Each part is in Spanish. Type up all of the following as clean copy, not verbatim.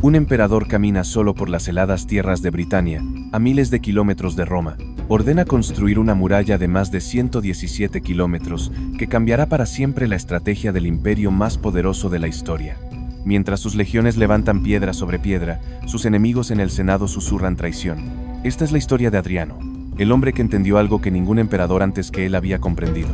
Un emperador camina solo por las heladas tierras de Britania, a miles de kilómetros de Roma. Ordena construir una muralla de más de 117 kilómetros que cambiará para siempre la estrategia del imperio más poderoso de la historia. Mientras sus legiones levantan piedra sobre piedra, sus enemigos en el Senado susurran traición. Esta es la historia de Adriano, el hombre que entendió algo que ningún emperador antes que él había comprendido.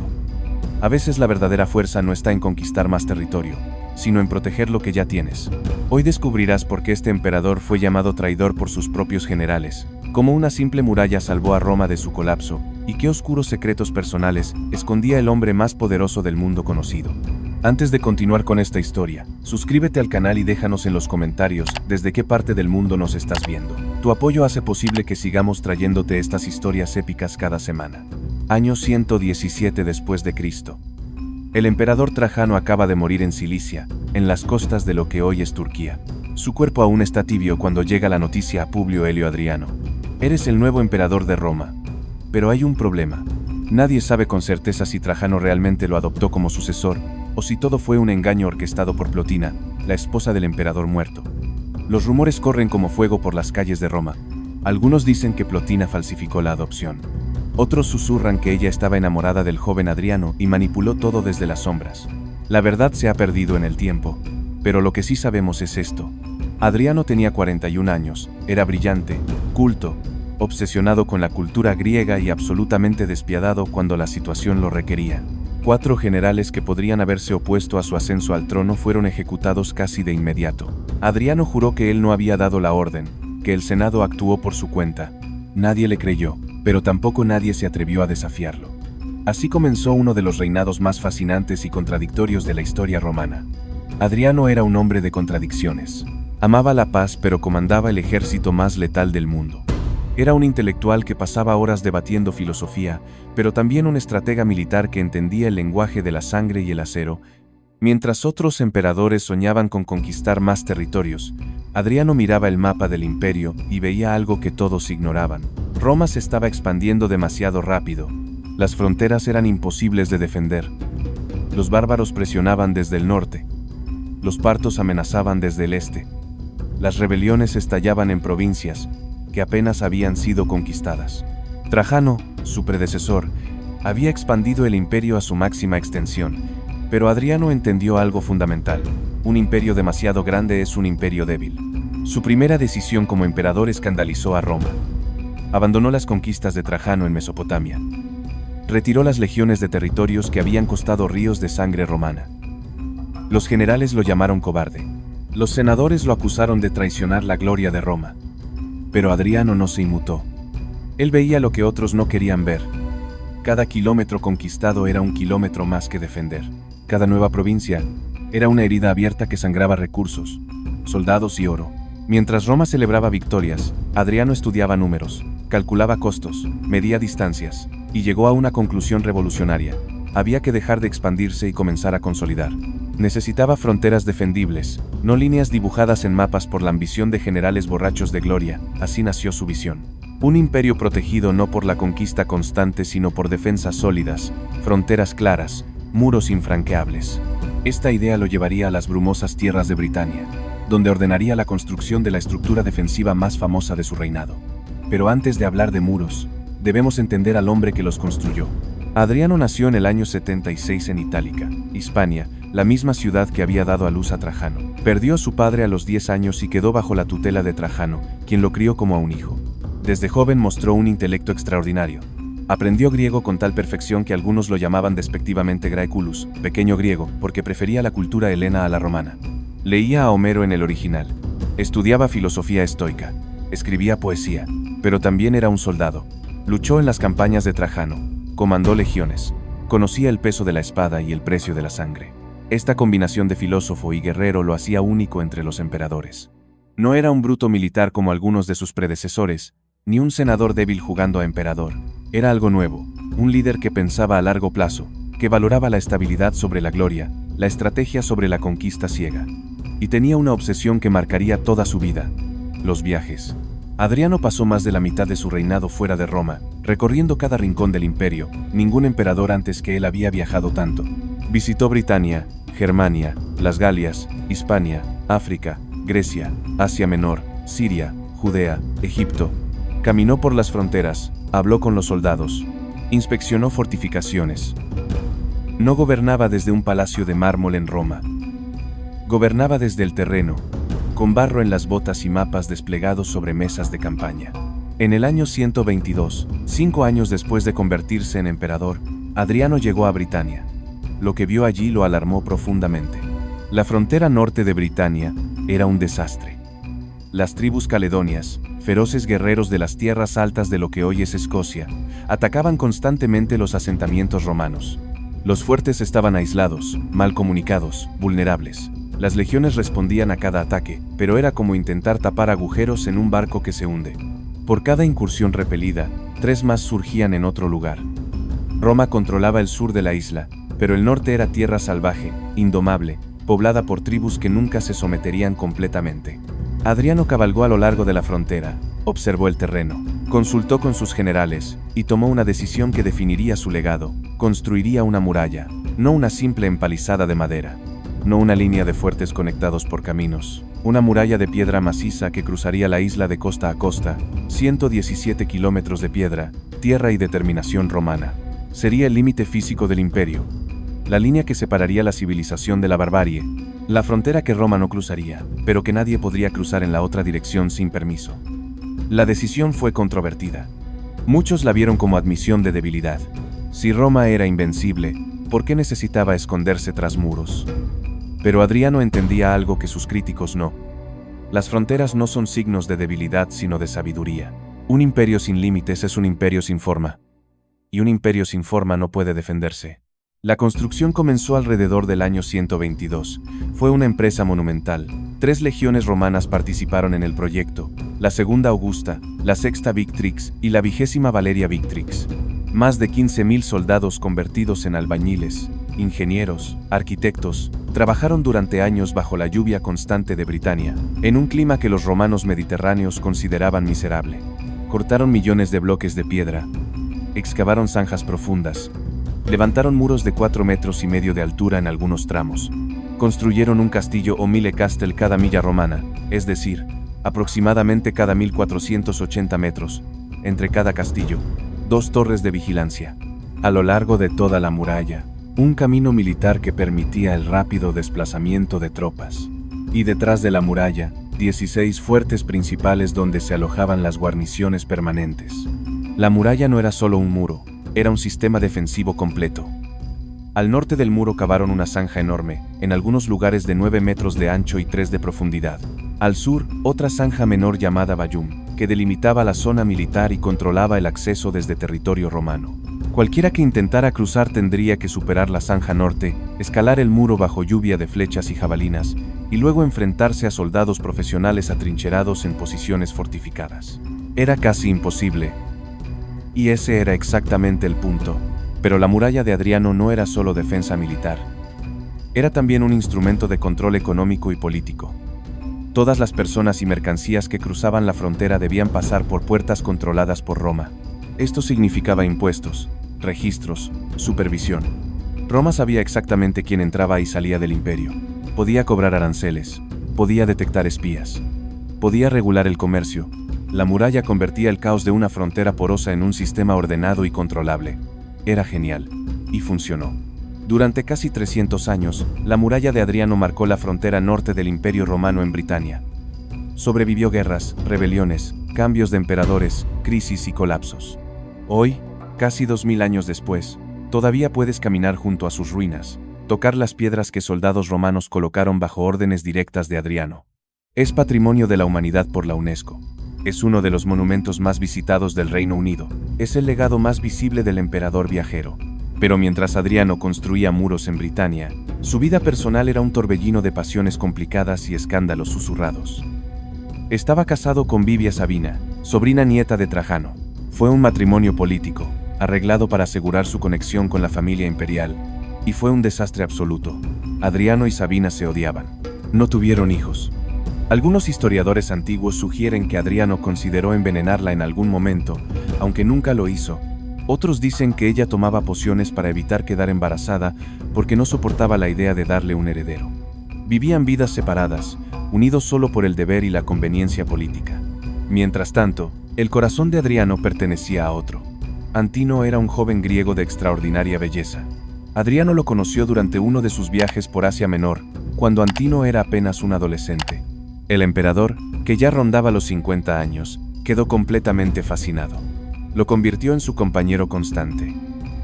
A veces la verdadera fuerza no está en conquistar más territorio, sino en proteger lo que ya tienes. Hoy descubrirás por qué este emperador fue llamado traidor por sus propios generales, cómo una simple muralla salvó a Roma de su colapso, y qué oscuros secretos personales escondía el hombre más poderoso del mundo conocido. Antes de continuar con esta historia, suscríbete al canal y déjanos en los comentarios desde qué parte del mundo nos estás viendo. Tu apoyo hace posible que sigamos trayéndote estas historias épicas cada semana. Año 117 después de Cristo. El emperador Trajano acaba de morir en Cilicia, en las costas de lo que hoy es Turquía. Su cuerpo aún está tibio cuando llega la noticia a Publio Helio Adriano. Eres el nuevo emperador de Roma. Pero hay un problema. Nadie sabe con certeza si Trajano realmente lo adoptó como sucesor, o si todo fue un engaño orquestado por Plotina, la esposa del emperador muerto. Los rumores corren como fuego por las calles de Roma. Algunos dicen que Plotina falsificó la adopción. Otros susurran que ella estaba enamorada del joven Adriano y manipuló todo desde las sombras. La verdad se ha perdido en el tiempo, pero lo que sí sabemos es esto. Adriano tenía 41 años, era brillante, culto, obsesionado con la cultura griega y absolutamente despiadado cuando la situación lo requería. 4 generales que podrían haberse opuesto a su ascenso al trono fueron ejecutados casi de inmediato. Adriano juró que él no había dado la orden, que el Senado actuó por su cuenta. Nadie le creyó, pero tampoco nadie se atrevió a desafiarlo. Así comenzó uno de los reinados más fascinantes y contradictorios de la historia romana. Adriano era un hombre de contradicciones. Amaba la paz pero comandaba el ejército más letal del mundo. Era un intelectual que pasaba horas debatiendo filosofía, pero también un estratega militar que entendía el lenguaje de la sangre y el acero. Mientras otros emperadores soñaban con conquistar más territorios, Adriano miraba el mapa del imperio y veía algo que todos ignoraban. Roma se estaba expandiendo demasiado rápido. Las fronteras eran imposibles de defender. Los bárbaros presionaban desde el norte. Los partos amenazaban desde el este. Las rebeliones estallaban en provincias que apenas habían sido conquistadas. Trajano, su predecesor, había expandido el imperio a su máxima extensión, pero Adriano entendió algo fundamental. Un imperio demasiado grande es un imperio débil. Su primera decisión como emperador escandalizó a Roma. Abandonó las conquistas de Trajano en Mesopotamia. Retiró las legiones de territorios que habían costado ríos de sangre romana. Los generales lo llamaron cobarde. Los senadores lo acusaron de traicionar la gloria de Roma. Pero Adriano no se inmutó. Él veía lo que otros no querían ver. Cada kilómetro conquistado era un kilómetro más que defender. Cada nueva provincia era una herida abierta que sangraba recursos, soldados y oro. Mientras Roma celebraba victorias, Adriano estudiaba números, calculaba costos, medía distancias, y llegó a una conclusión revolucionaria. Había que dejar de expandirse y comenzar a consolidar. Necesitaba fronteras defendibles, no líneas dibujadas en mapas por la ambición de generales borrachos de gloria. Así nació su visión. Un imperio protegido no por la conquista constante sino por defensas sólidas, fronteras claras, muros infranqueables. Esta idea lo llevaría a las brumosas tierras de Britania, donde ordenaría la construcción de la estructura defensiva más famosa de su reinado. Pero antes de hablar de muros, debemos entender al hombre que los construyó. Adriano nació en el año 76 en Itálica, Hispania, la misma ciudad que había dado a luz a Trajano. Perdió a su padre a los 10 años y quedó bajo la tutela de Trajano, quien lo crió como a un hijo. Desde joven mostró un intelecto extraordinario. Aprendió griego con tal perfección que algunos lo llamaban despectivamente Graeculus, pequeño griego, porque prefería la cultura helena a la romana. Leía a Homero en el original. Estudiaba filosofía estoica. Escribía poesía. Pero también era un soldado. Luchó en las campañas de Trajano. Comandó legiones. Conocía el peso de la espada y el precio de la sangre. Esta combinación de filósofo y guerrero lo hacía único entre los emperadores. No era un bruto militar como algunos de sus predecesores, ni un senador débil jugando a emperador. Era algo nuevo, un líder que pensaba a largo plazo, que valoraba la estabilidad sobre la gloria, la estrategia sobre la conquista ciega. Y tenía una obsesión que marcaría toda su vida: los viajes. Adriano pasó más de la mitad de su reinado fuera de Roma, recorriendo cada rincón del imperio. Ningún emperador antes que él había viajado tanto. Visitó Britania, Germania, las Galias, Hispania, África, Grecia, Asia Menor, Siria, Judea, Egipto. Caminó por las fronteras, habló con los soldados, inspeccionó fortificaciones. No gobernaba desde un palacio de mármol en Roma. Gobernaba desde el terreno, con barro en las botas y mapas desplegados sobre mesas de campaña. En el año 122, 5 años después de convertirse en emperador, Adriano llegó a Britania. Lo que vio allí lo alarmó profundamente. La frontera norte de Britania era un desastre. Las tribus caledonias, feroces guerreros de las tierras altas de lo que hoy es Escocia, atacaban constantemente los asentamientos romanos. Los fuertes estaban aislados, mal comunicados, vulnerables. Las legiones respondían a cada ataque, pero era como intentar tapar agujeros en un barco que se hunde. Por cada incursión repelida, 3 más surgían en otro lugar. Roma controlaba el sur de la isla, pero el norte era tierra salvaje, indomable, poblada por tribus que nunca se someterían completamente. Adriano cabalgó a lo largo de la frontera, observó el terreno, consultó con sus generales, y tomó una decisión que definiría su legado. Construiría una muralla, no una simple empalizada de madera, no una línea de fuertes conectados por caminos, una muralla de piedra maciza que cruzaría la isla de costa a costa, 117 kilómetros de piedra, tierra y determinación romana. Sería el límite físico del imperio, la línea que separaría la civilización de la barbarie, la frontera que Roma no cruzaría, pero que nadie podría cruzar en la otra dirección sin permiso. La decisión fue controvertida. Muchos la vieron como admisión de debilidad. Si Roma era invencible, ¿por qué necesitaba esconderse tras muros? Pero Adriano entendía algo que sus críticos no. Las fronteras no son signos de debilidad sino de sabiduría. Un imperio sin límites es un imperio sin forma. Y un imperio sin forma no puede defenderse. La construcción comenzó alrededor del año 122. Fue una empresa monumental. 3 legiones romanas participaron en el proyecto, la segunda Augusta, la sexta Victrix y la 20ª Valeria Victrix. Más de 15.000 soldados convertidos en albañiles, ingenieros, arquitectos, trabajaron durante años bajo la lluvia constante de Britania, en un clima que los romanos mediterráneos consideraban miserable. Cortaron millones de bloques de piedra, excavaron zanjas profundas, levantaron muros de 4,5 metros de altura en algunos tramos. Construyeron un castillo o mille castel cada milla romana, es decir, aproximadamente cada 1.480 metros, entre cada castillo, 2 torres de vigilancia. A lo largo de toda la muralla, un camino militar que permitía el rápido desplazamiento de tropas. Y detrás de la muralla, 16 fuertes principales donde se alojaban las guarniciones permanentes. La muralla no era solo un muro, era un sistema defensivo completo. Al norte del muro cavaron una zanja enorme, en algunos lugares de 9 metros de ancho y 3 de profundidad. Al sur, otra zanja menor llamada Bayum, que delimitaba la zona militar y controlaba el acceso desde territorio romano. Cualquiera que intentara cruzar tendría que superar la zanja norte, escalar el muro bajo lluvia de flechas y jabalinas, y luego enfrentarse a soldados profesionales atrincherados en posiciones fortificadas. Era casi imposible. Y ese era exactamente el punto. Pero la muralla de Adriano no era solo defensa militar. Era también un instrumento de control económico y político. Todas las personas y mercancías que cruzaban la frontera debían pasar por puertas controladas por Roma. Esto significaba impuestos, registros, supervisión. Roma sabía exactamente quién entraba y salía del imperio. Podía cobrar aranceles, podía detectar espías, podía regular el comercio. La muralla convertía el caos de una frontera porosa en un sistema ordenado y controlable. Era genial. Y funcionó. Durante casi 300 años, la muralla de Adriano marcó la frontera norte del Imperio Romano en Britania. Sobrevivió guerras, rebeliones, cambios de emperadores, crisis y colapsos. Hoy, casi 2000 años después, todavía puedes caminar junto a sus ruinas, tocar las piedras que soldados romanos colocaron bajo órdenes directas de Adriano. Es Patrimonio de la Humanidad por la UNESCO. Es uno de los monumentos más visitados del Reino Unido. Es el legado más visible del emperador viajero. Pero mientras Adriano construía muros en Britania, su vida personal era un torbellino de pasiones complicadas y escándalos susurrados. Estaba casado con Vivia Sabina, sobrina nieta de Trajano. Fue un matrimonio político, arreglado para asegurar su conexión con la familia imperial, y fue un desastre absoluto. Adriano y Sabina se odiaban. No tuvieron hijos. Algunos historiadores antiguos sugieren que Adriano consideró envenenarla en algún momento, aunque nunca lo hizo. Otros dicen que ella tomaba pociones para evitar quedar embarazada porque no soportaba la idea de darle un heredero. Vivían vidas separadas, unidos solo por el deber y la conveniencia política. Mientras tanto, el corazón de Adriano pertenecía a otro. Antino era un joven griego de extraordinaria belleza. Adriano lo conoció durante uno de sus viajes por Asia Menor, cuando Antino era apenas un adolescente. El emperador, que ya rondaba los 50 años, quedó completamente fascinado. Lo convirtió en su compañero constante.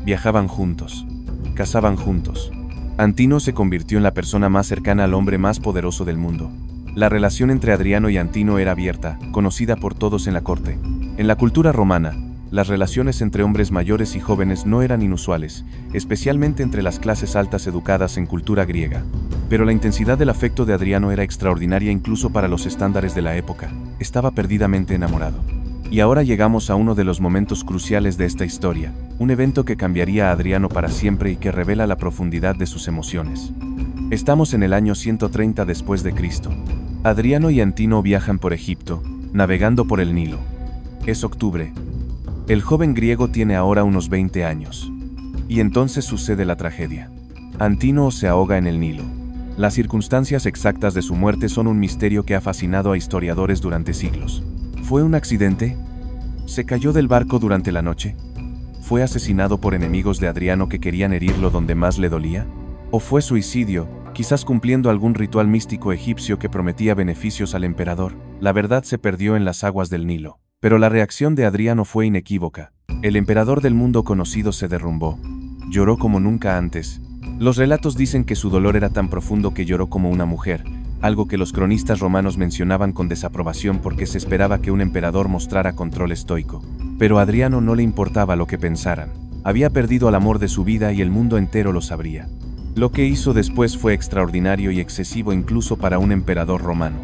Viajaban juntos, cazaban juntos. Antino se convirtió en la persona más cercana al hombre más poderoso del mundo. La relación entre Adriano y Antino era abierta, conocida por todos en la corte. En la cultura romana, las relaciones entre hombres mayores y jóvenes no eran inusuales, especialmente entre las clases altas educadas en cultura griega. Pero la intensidad del afecto de Adriano era extraordinaria incluso para los estándares de la época. Estaba perdidamente enamorado. Y ahora llegamos a uno de los momentos cruciales de esta historia, un evento que cambiaría a Adriano para siempre y que revela la profundidad de sus emociones. Estamos en el año 130 después de Cristo. Adriano y Antino viajan por Egipto, navegando por el Nilo. Es octubre. El joven griego tiene ahora unos 20 años. Y entonces sucede la tragedia. Antino se ahoga en el Nilo. Las circunstancias exactas de su muerte son un misterio que ha fascinado a historiadores durante siglos. ¿Fue un accidente? ¿Se cayó del barco durante la noche? ¿Fue asesinado por enemigos de Adriano que querían herirlo donde más le dolía? ¿O fue suicidio, quizás cumpliendo algún ritual místico egipcio que prometía beneficios al emperador? La verdad se perdió en las aguas del Nilo. Pero la reacción de Adriano fue inequívoca. El emperador del mundo conocido se derrumbó. Lloró como nunca antes. Los relatos dicen que su dolor era tan profundo que lloró como una mujer, algo que los cronistas romanos mencionaban con desaprobación porque se esperaba que un emperador mostrara control estoico. Pero a Adriano no le importaba lo que pensaran. Había perdido al amor de su vida y el mundo entero lo sabría. Lo que hizo después fue extraordinario y excesivo incluso para un emperador romano.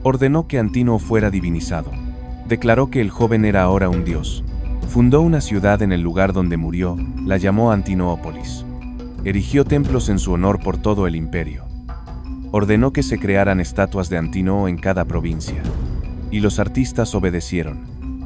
Ordenó que Antino fuera divinizado. Declaró que el joven era ahora un dios. Fundó una ciudad en el lugar donde murió, la llamó Antinópolis. Erigió templos en su honor por todo el imperio. Ordenó que se crearan estatuas de Antino en cada provincia. Y los artistas obedecieron.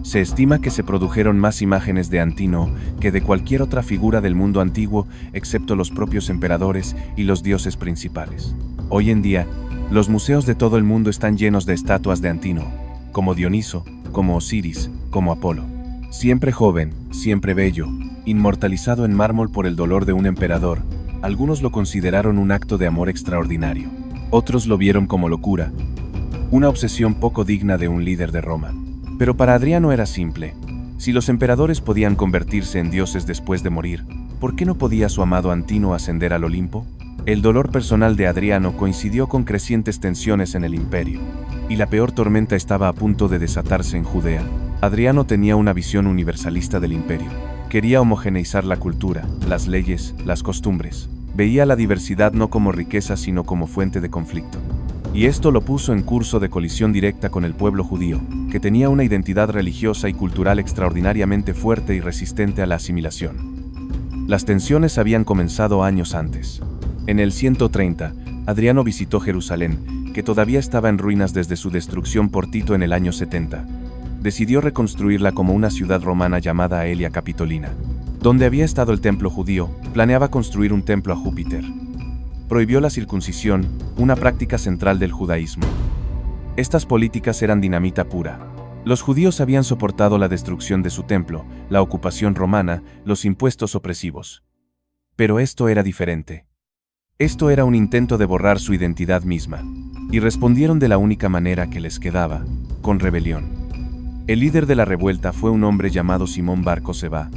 Se estima que se produjeron más imágenes de Antino que de cualquier otra figura del mundo antiguo, excepto los propios emperadores y los dioses principales. Hoy en día, los museos de todo el mundo están llenos de estatuas de Antino, como Dioniso, como Osiris, como Apolo. Siempre joven, siempre bello, inmortalizado en mármol por el dolor de un emperador, algunos lo consideraron un acto de amor extraordinario. Otros lo vieron como locura, una obsesión poco digna de un líder de Roma. Pero para Adriano era simple. Si los emperadores podían convertirse en dioses después de morir, ¿por qué no podía su amado Antino ascender al Olimpo? El dolor personal de Adriano coincidió con crecientes tensiones en el imperio, y la peor tormenta estaba a punto de desatarse en Judea. Adriano tenía una visión universalista del imperio. Quería homogeneizar la cultura, las leyes, las costumbres. Veía la diversidad no como riqueza sino como fuente de conflicto. Y esto lo puso en curso de colisión directa con el pueblo judío, que tenía una identidad religiosa y cultural extraordinariamente fuerte y resistente a la asimilación. Las tensiones habían comenzado años antes. En el 130, Adriano visitó Jerusalén, que todavía estaba en ruinas desde su destrucción por Tito en el año 70. Decidió reconstruirla como una ciudad romana llamada Aelia Capitolina. Donde había estado el templo judío, planeaba construir un templo a Júpiter. Prohibió la circuncisión, una práctica central del judaísmo. Estas políticas eran dinamita pura. Los judíos habían soportado la destrucción de su templo, la ocupación romana, los impuestos opresivos. Pero esto era diferente. Esto era un intento de borrar su identidad misma. Y respondieron de la única manera que les quedaba, con rebelión. El líder de la revuelta fue un hombre llamado Simón Bar Coseba,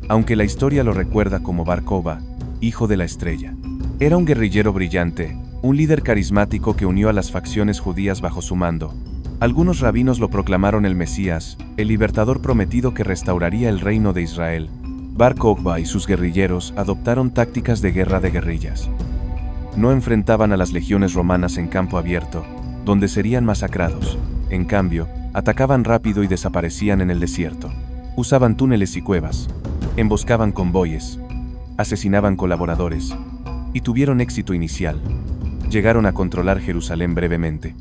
aunque la historia lo recuerda como Bar Koba, hijo de la estrella. Era un guerrillero brillante, un líder carismático que unió a las facciones judías bajo su mando. Algunos rabinos lo proclamaron el Mesías, el libertador prometido que restauraría el reino de Israel. Bar Kokhba y sus guerrilleros adoptaron tácticas de guerra de guerrillas. No enfrentaban a las legiones romanas en campo abierto, donde serían masacrados. En cambio, atacaban rápido y desaparecían en el desierto. Usaban túneles y cuevas. Emboscaban convoyes. Asesinaban colaboradores. Y tuvieron éxito inicial. Llegaron a controlar Jerusalén brevemente.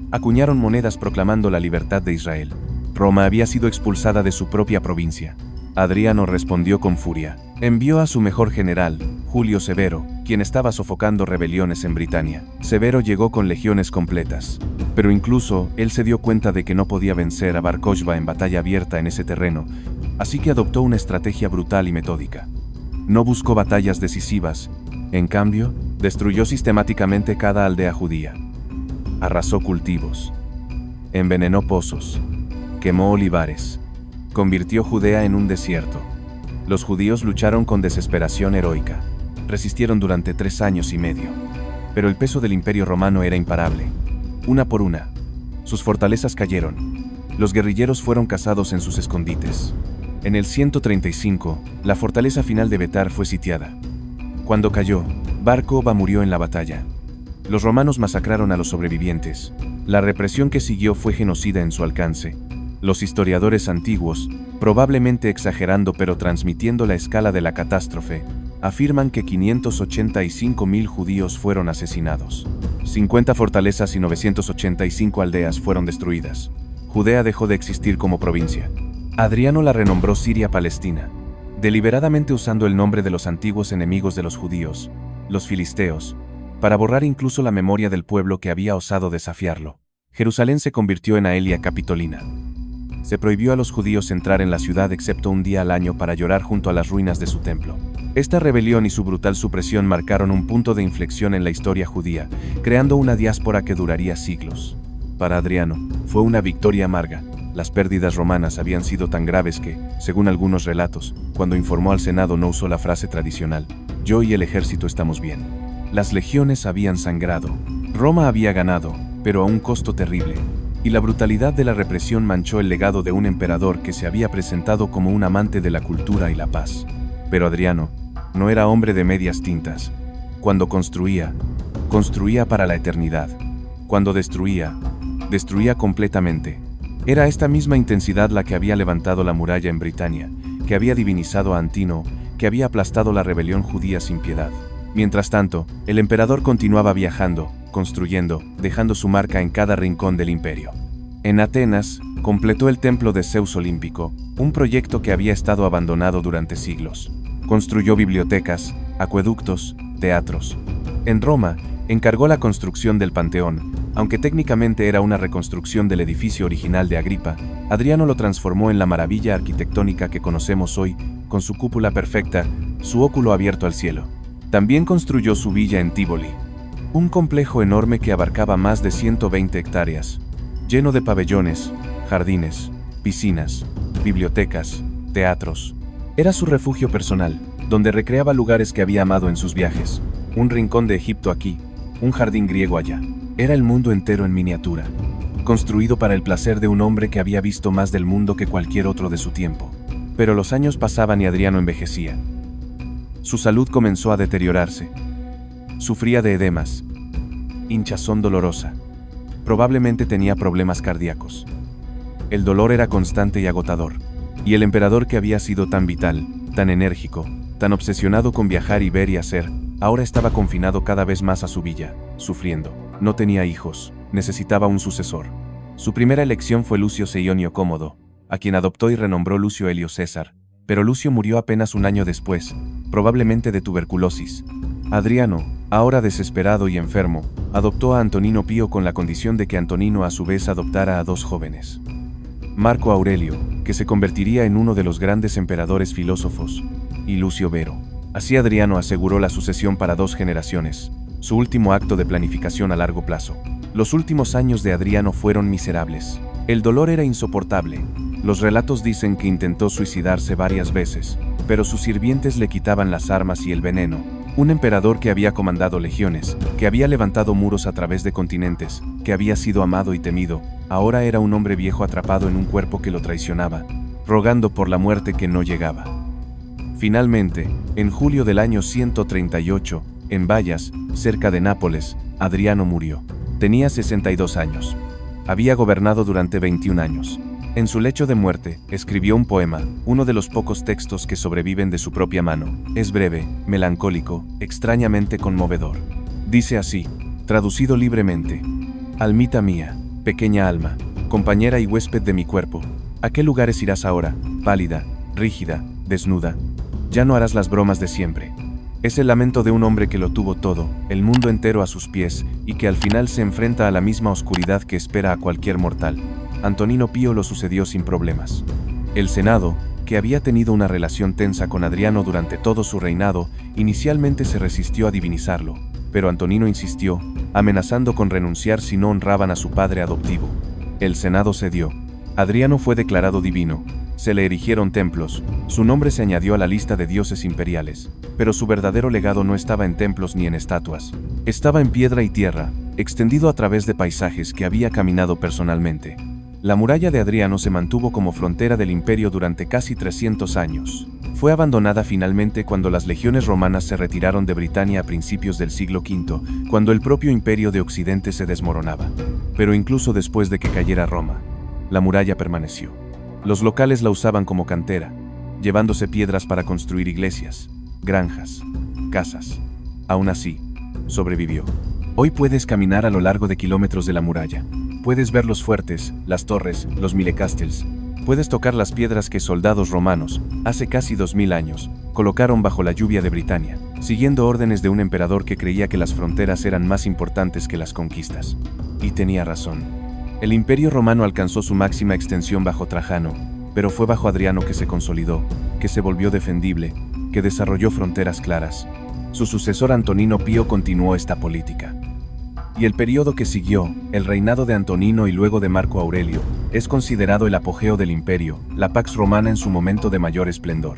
Acuñaron monedas proclamando la libertad de Israel. Roma había sido expulsada de su propia provincia. Adriano respondió con furia. Envió a su mejor general, Julio Severo, quien estaba sofocando rebeliones en Britania. Severo llegó con legiones completas. Pero incluso él se dio cuenta de que no podía vencer a Bar Kokhba en batalla abierta en ese terreno, así que adoptó una estrategia brutal y metódica. No buscó batallas decisivas, en cambio, destruyó sistemáticamente cada aldea judía. Arrasó cultivos. Envenenó pozos. Quemó olivares. Convirtió Judea en un desierto. Los judíos lucharon con desesperación heroica. Resistieron durante 3 años y medio. Pero el peso del Imperio Romano era imparable. Una por una, sus fortalezas cayeron. Los guerrilleros fueron cazados en sus escondites. En el 135, la fortaleza final de Betar fue sitiada. Cuando cayó, Bar Kokhba murió en la batalla. Los romanos masacraron a los sobrevivientes. La represión que siguió fue genocida en su alcance. Los historiadores antiguos, probablemente exagerando pero transmitiendo la escala de la catástrofe, afirman que 585.000 judíos fueron asesinados. 50 fortalezas y 985 aldeas fueron destruidas. Judea dejó de existir como provincia. Adriano la renombró Siria-Palestina, deliberadamente usando el nombre de los antiguos enemigos de los judíos, los filisteos, para borrar incluso la memoria del pueblo que había osado desafiarlo. Jerusalén se convirtió en Aelia Capitolina. Se prohibió a los judíos entrar en la ciudad excepto un día al año para llorar junto a las ruinas de su templo. Esta rebelión y su brutal supresión marcaron un punto de inflexión en la historia judía, creando una diáspora que duraría siglos. Para Adriano, fue una victoria amarga. Las pérdidas romanas habían sido tan graves que, según algunos relatos, cuando informó al Senado no usó la frase tradicional, «Yo y el ejército estamos bien». Las legiones habían sangrado. Roma había ganado, pero a un costo terrible. Y la brutalidad de la represión manchó el legado de un emperador que se había presentado como un amante de la cultura y la paz. Pero Adriano no era hombre de medias tintas. Cuando construía, construía para la eternidad. Cuando destruía, destruía completamente. Era esta misma intensidad la que había levantado la muralla en Britania, que había divinizado a Antino, que había aplastado la rebelión judía sin piedad. Mientras tanto, el emperador continuaba viajando, construyendo, dejando su marca en cada rincón del imperio. En Atenas, completó el templo de Zeus olímpico, un proyecto que había estado abandonado durante siglos. Construyó bibliotecas, acueductos, teatros. En Roma, encargó la construcción del Panteón. Aunque técnicamente era una reconstrucción del edificio original de Agripa, Adriano lo transformó en la maravilla arquitectónica que conocemos hoy, con su cúpula perfecta, su óculo abierto al cielo. También construyó su villa en Tívoli, un complejo enorme que abarcaba más de 120 hectáreas, lleno de pabellones, jardines, piscinas, bibliotecas, teatros. Era su refugio personal, donde recreaba lugares que había amado en sus viajes, un rincón de Egipto aquí, un jardín griego allá. Era el mundo entero en miniatura, construido para el placer de un hombre que había visto más del mundo que cualquier otro de su tiempo. Pero los años pasaban y Adriano envejecía. Su salud comenzó a deteriorarse. Sufría de edemas, hinchazón dolorosa. Probablemente tenía problemas cardíacos. El dolor era constante y agotador. Y el emperador que había sido tan vital, tan enérgico, tan obsesionado con viajar y ver y hacer, ahora estaba confinado cada vez más a su villa, sufriendo. No tenía hijos, necesitaba un sucesor. Su primera elección fue Lucio Seionio Cómodo, a quien adoptó y renombró Lucio Helio César, pero Lucio murió apenas un año después, probablemente de tuberculosis. Adriano, ahora desesperado y enfermo, adoptó a Antonino Pío con la condición de que Antonino a su vez adoptara a 2 jóvenes. Marco Aurelio, que se convertiría en uno de los grandes emperadores filósofos, y Lucio Vero. Así Adriano aseguró la sucesión para 2 generaciones, su último acto de planificación a largo plazo. Los últimos años de Adriano fueron miserables. El dolor era insoportable. Los relatos dicen que intentó suicidarse varias veces, pero sus sirvientes le quitaban las armas y el veneno. Un emperador que había comandado legiones, que había levantado muros a través de continentes, que había sido amado y temido, ahora era un hombre viejo atrapado en un cuerpo que lo traicionaba, rogando por la muerte que no llegaba. Finalmente, en julio del año 138, en Bayas, cerca de Nápoles, Adriano murió. Tenía 62 años. Había gobernado durante 21 años. En su lecho de muerte, escribió un poema, uno de los pocos textos que sobreviven de su propia mano. Es breve, melancólico, extrañamente conmovedor. Dice así, traducido libremente: Almita mía, pequeña alma, compañera y huésped de mi cuerpo, ¿a qué lugares irás ahora, pálida, rígida, desnuda? Ya no harás las bromas de siempre. Es el lamento de un hombre que lo tuvo todo, el mundo entero a sus pies, y que al final se enfrenta a la misma oscuridad que espera a cualquier mortal. Antonino Pío lo sucedió sin problemas. El Senado, que había tenido una relación tensa con Adriano durante todo su reinado, inicialmente se resistió a divinizarlo, pero Antonino insistió, amenazando con renunciar si no honraban a su padre adoptivo. El Senado cedió. Adriano fue declarado divino. Se le erigieron templos, su nombre se añadió a la lista de dioses imperiales, pero su verdadero legado no estaba en templos ni en estatuas. Estaba en piedra y tierra, extendido a través de paisajes que había caminado personalmente. La muralla de Adriano se mantuvo como frontera del imperio durante casi 300 años. Fue abandonada finalmente cuando las legiones romanas se retiraron de Britania a principios del siglo V, cuando el propio imperio de Occidente se desmoronaba. Pero incluso después de que cayera Roma, la muralla permaneció. Los locales la usaban como cantera, llevándose piedras para construir iglesias, granjas, casas. Aún así, sobrevivió. Hoy puedes caminar a lo largo de kilómetros de la muralla. Puedes ver los fuertes, las torres, los milecastels. Puedes tocar las piedras que soldados romanos, hace casi 2000 años, colocaron bajo la lluvia de Britania, siguiendo órdenes de un emperador que creía que las fronteras eran más importantes que las conquistas. Y tenía razón. El imperio romano alcanzó su máxima extensión bajo Trajano, pero fue bajo Adriano que se consolidó, que se volvió defendible, que desarrolló fronteras claras. Su sucesor Antonino Pío continuó esta política. Y el periodo que siguió, el reinado de Antonino y luego de Marco Aurelio, es considerado el apogeo del imperio, la Pax Romana en su momento de mayor esplendor.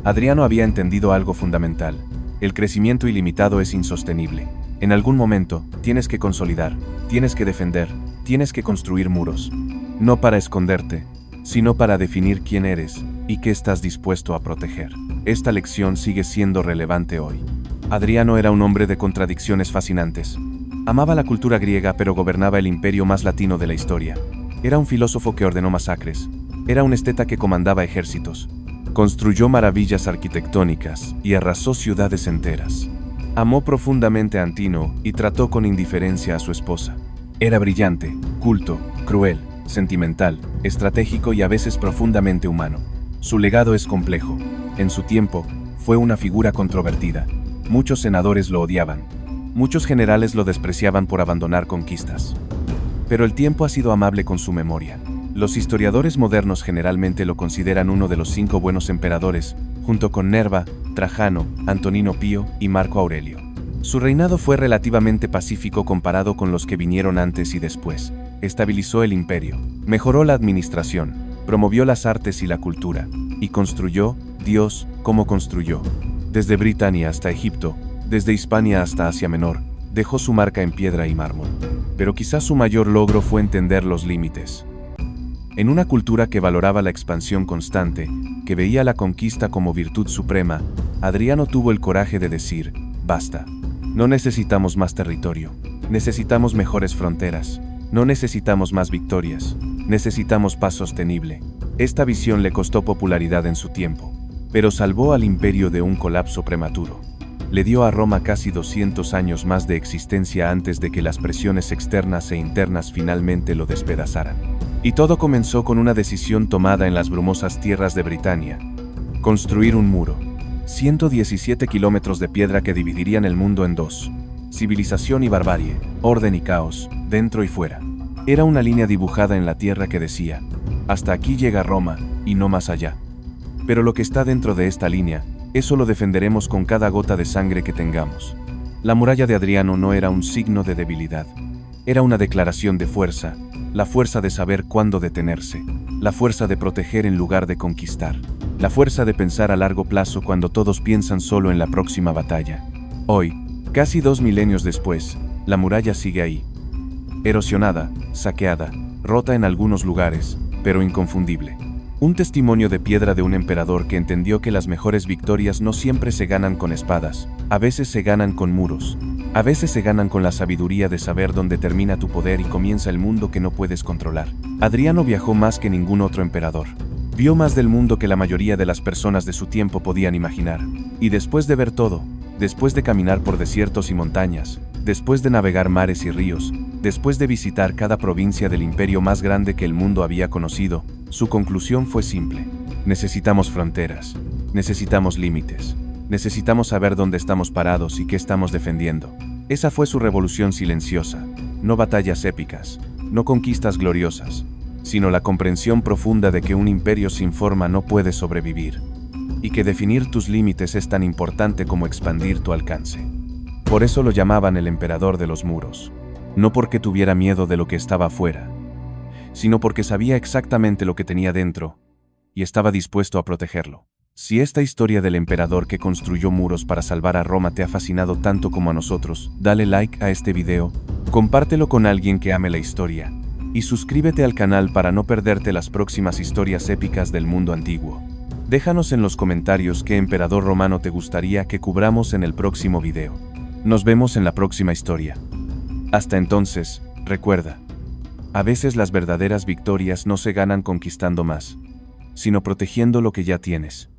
Adriano había entendido algo fundamental: el crecimiento ilimitado es insostenible. En algún momento, tienes que consolidar, tienes que defender, tienes que construir muros. No para esconderte, sino para definir quién eres y qué estás dispuesto a proteger. Esta lección sigue siendo relevante hoy. Adriano era un hombre de contradicciones fascinantes. Amaba la cultura griega pero gobernaba el imperio más latino de la historia. Era un filósofo que ordenó masacres. Era un esteta que comandaba ejércitos. Construyó maravillas arquitectónicas y arrasó ciudades enteras. Amó profundamente a Antino y trató con indiferencia a su esposa. Era brillante, culto, cruel, sentimental, estratégico y a veces profundamente humano. Su legado es complejo. En su tiempo, fue una figura controvertida. Muchos senadores lo odiaban. Muchos generales lo despreciaban por abandonar conquistas. Pero el tiempo ha sido amable con su memoria. Los historiadores modernos generalmente lo consideran uno de los 5 buenos emperadores, junto con Nerva, Trajano, Antonino Pío y Marco Aurelio. Su reinado fue relativamente pacífico comparado con los que vinieron antes y después. Estabilizó el imperio, mejoró la administración, promovió las artes y la cultura, y construyó, Dios, como construyó. Desde Britania hasta Egipto, desde Hispania hasta Asia Menor, dejó su marca en piedra y mármol. Pero quizás su mayor logro fue entender los límites. En una cultura que valoraba la expansión constante, que veía la conquista como virtud suprema, Adriano tuvo el coraje de decir: basta. No necesitamos más territorio, necesitamos mejores fronteras, no necesitamos más victorias, necesitamos paz sostenible. Esta visión le costó popularidad en su tiempo, pero salvó al imperio de un colapso prematuro. Le dio a Roma casi 200 años más de existencia antes de que las presiones externas e internas finalmente lo despedazaran. Y todo comenzó con una decisión tomada en las brumosas tierras de Britania: construir un muro. 117 kilómetros de piedra que dividirían el mundo en dos. Civilización y barbarie, orden y caos, dentro y fuera. Era una línea dibujada en la tierra que decía: hasta aquí llega Roma, y no más allá. Pero lo que está dentro de esta línea, eso lo defenderemos con cada gota de sangre que tengamos. La muralla de Adriano no era un signo de debilidad. Era una declaración de fuerza, la fuerza de saber cuándo detenerse, la fuerza de proteger en lugar de conquistar, la fuerza de pensar a largo plazo cuando todos piensan solo en la próxima batalla. Hoy, casi 2 milenios después, la muralla sigue ahí. Erosionada, saqueada, rota en algunos lugares, pero inconfundible. Un testimonio de piedra de un emperador que entendió que las mejores victorias no siempre se ganan con espadas, a veces se ganan con muros. A veces se ganan con la sabiduría de saber dónde termina tu poder y comienza el mundo que no puedes controlar. Adriano viajó más que ningún otro emperador. Vio más del mundo que la mayoría de las personas de su tiempo podían imaginar. Y después de ver todo, después de caminar por desiertos y montañas, después de navegar mares y ríos, después de visitar cada provincia del imperio más grande que el mundo había conocido, su conclusión fue simple: necesitamos fronteras, necesitamos límites, Necesitamos saber dónde estamos parados y qué estamos defendiendo. Esa fue su revolución silenciosa, no batallas épicas, no conquistas gloriosas, sino la comprensión profunda de que un imperio sin forma no puede sobrevivir, y que definir tus límites es tan importante como expandir tu alcance. Por eso lo llamaban el emperador de los muros, no porque tuviera miedo de lo que estaba afuera, sino porque sabía exactamente lo que tenía dentro, y estaba dispuesto a protegerlo. Si esta historia del emperador que construyó muros para salvar a Roma te ha fascinado tanto como a nosotros, dale like a este video, compártelo con alguien que ame la historia, y suscríbete al canal para no perderte las próximas historias épicas del mundo antiguo. Déjanos en los comentarios qué emperador romano te gustaría que cubramos en el próximo video. Nos vemos en la próxima historia. Hasta entonces, recuerda, a veces las verdaderas victorias no se ganan conquistando más, sino protegiendo lo que ya tienes.